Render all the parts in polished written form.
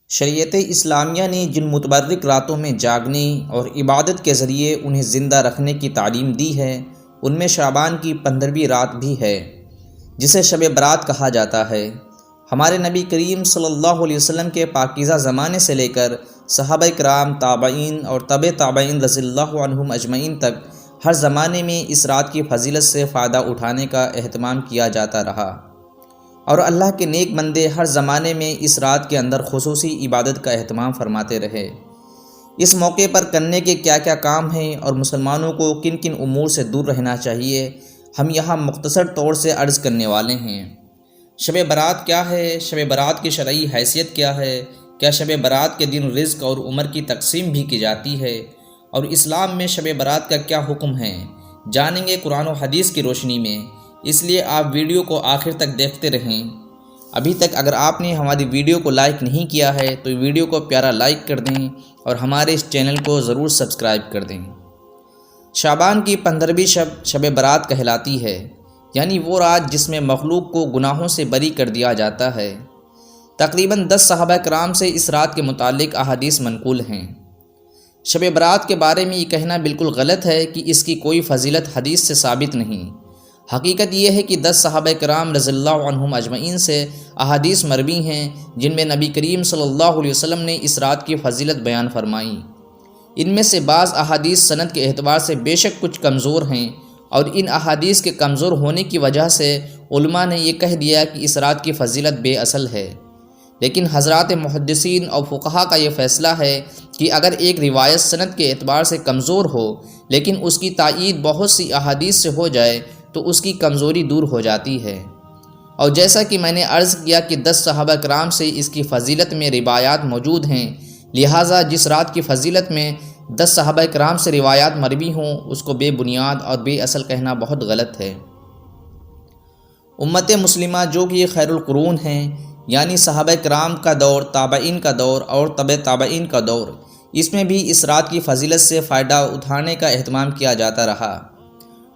شریعت اسلامیہ نے جن متبرک راتوں میں جاگنے اور عبادت کے ذریعے انہیں زندہ رکھنے کی تعلیم دی ہے، ان میں شعبان کی 15ویں رات بھی ہے، جسے شب برات کہا جاتا ہے۔ ہمارے نبی کریم صلی اللہ علیہ وسلم کے پاکیزہ زمانے سے لے کر صحابہ کرام، تابعین اور تبع تابعین رضی اللہ عنہم اجمعین تک ہر زمانے میں اس رات کی فضیلت سے فائدہ اٹھانے کا اہتمام کیا جاتا رہا، اور اللہ کے نیک بندے ہر زمانے میں اس رات کے اندر خصوصی عبادت کا اہتمام فرماتے رہے۔ اس موقع پر کرنے کے کیا کیا کام ہیں اور مسلمانوں کو کن کن امور سے دور رہنا چاہیے، ہم یہاں مختصر طور سے عرض کرنے والے ہیں۔ شب برات کیا ہے؟ شب برات کی شرعی حیثیت کیا ہے؟ کیا شب برات کے دن رزق اور عمر کی تقسیم بھی کی جاتی ہے؟ اور اسلام میں شب برات کا کیا حکم ہے، جانیں گے قرآن و حدیث کی روشنی میں، اس لیے آپ ویڈیو کو آخر تک دیکھتے رہیں۔ ابھی تک اگر آپ نے ہماری ویڈیو کو لائک نہیں کیا ہے تو ویڈیو کو پیارا لائک کر دیں اور ہمارے اس چینل کو ضرور سبسکرائب کر دیں۔ شعبان کی 15ویں شب برات کہلاتی ہے، یعنی وہ رات جس میں مخلوق کو گناہوں سے بری کر دیا جاتا ہے۔ تقریباً 10 صحابہ کرام سے اس رات کے متعلق احادیث منقول ہیں۔ شب برات کے بارے میں یہ کہنا بالکل غلط ہے کہ اس کی کوئی فضیلت حدیث سے ثابت نہیں۔ حقیقت یہ ہے کہ 10 صحابہ کرام رضی اللہ عنہم اجمعین سے احادیث مروی ہیں جن میں نبی کریم صلی اللہ علیہ وسلم نے اس رات کی فضیلت بیان فرمائی۔ ان میں سے بعض احادیث سند کے اعتبار سے بے شک کچھ کمزور ہیں، اور ان احادیث کے کمزور ہونے کی وجہ سے علماء نے یہ کہہ دیا کہ اس رات کی فضیلت بے اصل ہے۔ لیکن حضرات محدثین اور فقہا کا یہ فیصلہ ہے کہ اگر ایک روایت سند کے اعتبار سے کمزور ہو لیکن اس کی تائید بہت سی احادیث سے ہو جائے تو اس کی کمزوری دور ہو جاتی ہے۔ اور جیسا کہ میں نے عرض کیا کہ 10 صحابہ کرام سے اس کی فضیلت میں روایات موجود ہیں، لہٰذا جس رات کی فضیلت میں 10 صحابہ کرام سے روایات مروی ہوں اس کو بے بنیاد اور بے اصل کہنا بہت غلط ہے۔ امت مسلمہ جو کہ خیر القرون ہیں، یعنی صحابہ کرام کا دور، تابعین کا دور اور تبع تابعین کا دور، اس میں بھی اس رات کی فضیلت سے فائدہ اٹھانے کا اہتمام کیا جاتا رہا۔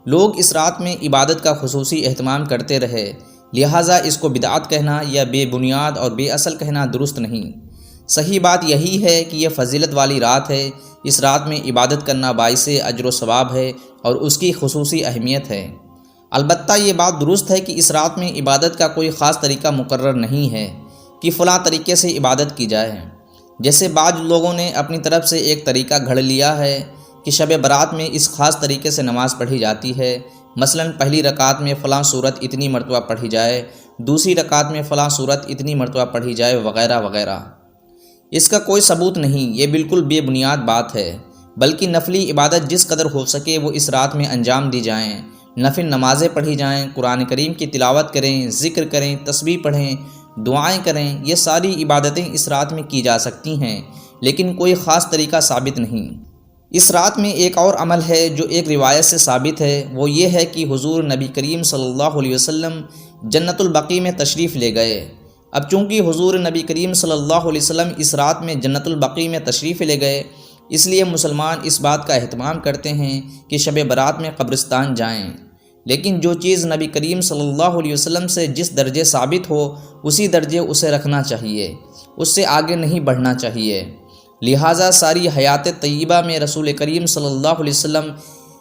لوگ اس رات میں عبادت کا خصوصی اہتمام کرتے رہے، لہٰذا اس کو بدعت کہنا یا بے بنیاد اور بے اصل کہنا درست نہیں۔ صحیح بات یہی ہے کہ یہ فضیلت والی رات ہے، اس رات میں عبادت کرنا باعث اجر و ثواب ہے اور اس کی خصوصی اہمیت ہے۔ البتہ یہ بات درست ہے کہ اس رات میں عبادت کا کوئی خاص طریقہ مقرر نہیں ہے کہ فلاں طریقے سے عبادت کی جائے۔ جیسے بعض لوگوں نے اپنی طرف سے ایک طریقہ گھڑ لیا ہے کہ شب برات میں اس خاص طریقے سے نماز پڑھی جاتی ہے، مثلاً پہلی رکعت میں فلاں صورت اتنی مرتبہ پڑھی جائے، دوسری رکعت میں فلاں صورت اتنی مرتبہ پڑھی جائے، وغیرہ وغیرہ۔ اس کا کوئی ثبوت نہیں، یہ بالکل بے بنیاد بات ہے، بلکہ نفلی عبادت جس قدر ہو سکے وہ اس رات میں انجام دی جائیں، نفل نمازیں پڑھی جائیں، قرآن کریم کی تلاوت کریں، ذکر کریں، تسبیح پڑھیں، دعائیں کریں، یہ ساری عبادتیں اس رات میں کی جا سکتی ہیں، لیکن کوئی خاص طریقہ ثابت نہیں۔ اس رات میں ایک اور عمل ہے جو ایک روایت سے ثابت ہے، وہ یہ ہے کہ حضور نبی کریم صلی اللہ علیہ وسلم جنت البقیع میں تشریف لے گئے۔ اب چونکہ حضور نبی کریم صلی اللہ علیہ وسلم اس رات میں جنت البقیع میں تشریف لے گئے، اس لیے مسلمان اس بات کا اہتمام کرتے ہیں کہ شب برات میں قبرستان جائیں۔ لیکن جو چیز نبی کریم صلی اللہ علیہ وسلم سے جس درجے ثابت ہو اسی درجے اسے رکھنا چاہیے، اس سے آگے نہیں بڑھنا چاہیے۔ لہٰذا ساری حیات طیبہ میں رسول کریم صلی اللہ علیہ وسلم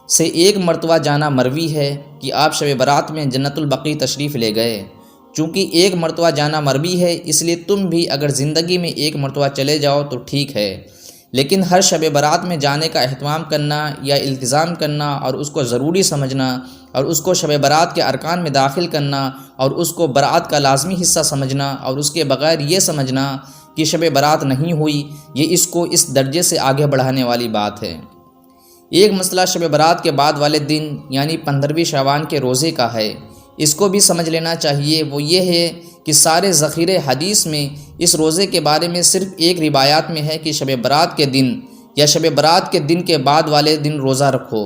سے ایک مرتبہ جانا مروی ہے کہ آپ شب برات میں جنت البقیع تشریف لے گئے۔ چونکہ ایک مرتبہ جانا مروی ہے اس لیے تم بھی اگر زندگی میں ایک مرتبہ چلے جاؤ تو ٹھیک ہے، لیکن ہر شب برات میں جانے کا اہتمام کرنا یا التزام کرنا اور اس کو ضروری سمجھنا اور اس کو شب برات کے ارکان میں داخل کرنا اور اس کو برات کا لازمی حصہ سمجھنا اور اس کے بغیر یہ سمجھنا کہ شب برات نہیں ہوئی، یہ اس کو اس درجے سے آگے بڑھانے والی بات ہے۔ ایک مسئلہ شب برات کے بعد والے دن یعنی 15ویں شعبان کے روزے کا ہے، اس کو بھی سمجھ لینا چاہیے۔ وہ یہ ہے کہ سارے ذخیرے حدیث میں اس روزے کے بارے میں صرف ایک روایات میں ہے کہ شب برات کے دن یا شب برات کے دن کے بعد والے دن روزہ رکھو،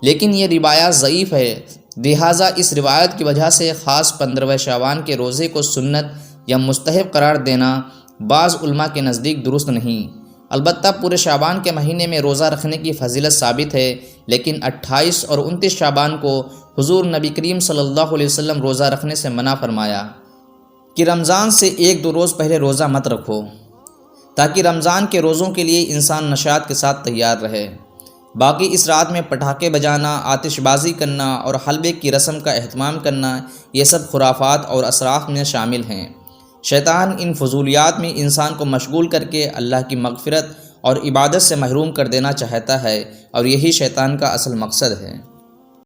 لیکن یہ روایات ضعیف ہے، لہٰذا اس روایت کی وجہ سے خاص 15ویں شعبان کے روزے کو سنت یا مستحب قرار دینا بعض علماء کے نزدیک درست نہیں۔ البتہ پورے شعبان کے مہینے میں روزہ رکھنے کی فضیلت ثابت ہے، لیکن 28 اور 29 شعبان کو حضور نبی کریم صلی اللہ علیہ وسلم روزہ رکھنے سے منع فرمایا کہ رمضان سے 1-2 روز پہلے روزہ مت رکھو۔ تاکہ رمضان کے روزوں کے لیے انسان نشاط کے ساتھ تیار رہے۔ باقی اس رات میں پٹاخے بجانا، آتش بازی کرنا اور حلوے کی رسم کا اہتمام کرنا، یہ سب خرافات اور اسراف میں شامل ہیں۔ شیطان ان فضولیات میں انسان کو مشغول کر کے اللہ کی مغفرت اور عبادت سے محروم کر دینا چاہتا ہے، اور یہی شیطان کا اصل مقصد ہے۔